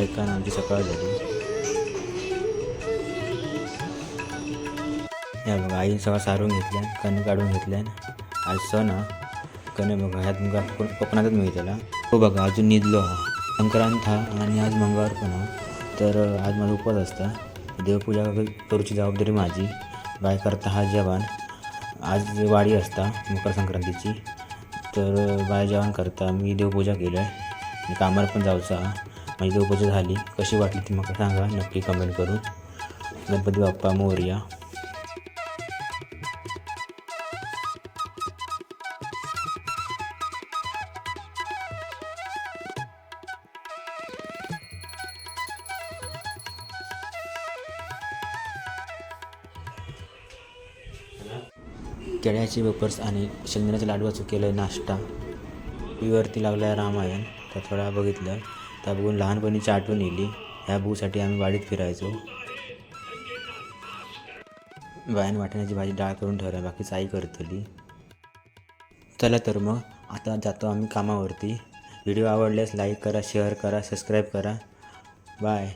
एका आमची सकाळ झाली. या बघा आई सगळं सारून घेतल्या, कणी काढून घेतल्या. आज सण हा कणे बघा ह्यात बघा कोकणातच मिळतेला. हो बघा अजून निजलो हा संक्रांत हा आणि आज मंगळवार पण हा. तर आज माझा उपवास असता. देवपूजा करूची जबाबदारी माझी. बाय करता हा जेवण. आज वाडी असता मकर संक्रांतीची. तर बाय जेवण करता मी देवपूजा केलं आणि कामाला पण जाऊचा. माझी देवपूजा झाली. कशी वाटली ती मला सांगा नक्की कमेंट करून. गणपती बाप्पा मोरया. केळ्याचे वेपर्स आणि शेंगदाण्याच्या लाडवाचं केलं नाश्ता. टीव्हीवरती लागला रामायण तर थोडा बघितलं. त्या बघून लहानपणीची आठवण येईल. ह्या बुसाठी आम्ही वाडीत फिरायचो. बायान वाटाण्याची भाजी डाळ करून ठेवल्या, बाकीच आई करतली. चला तर मग आता जातो आम्ही कामावरती. व्हिडिओ आवडल्यास लाईक करा, शेअर करा, सबस्क्राईब करा. बाय.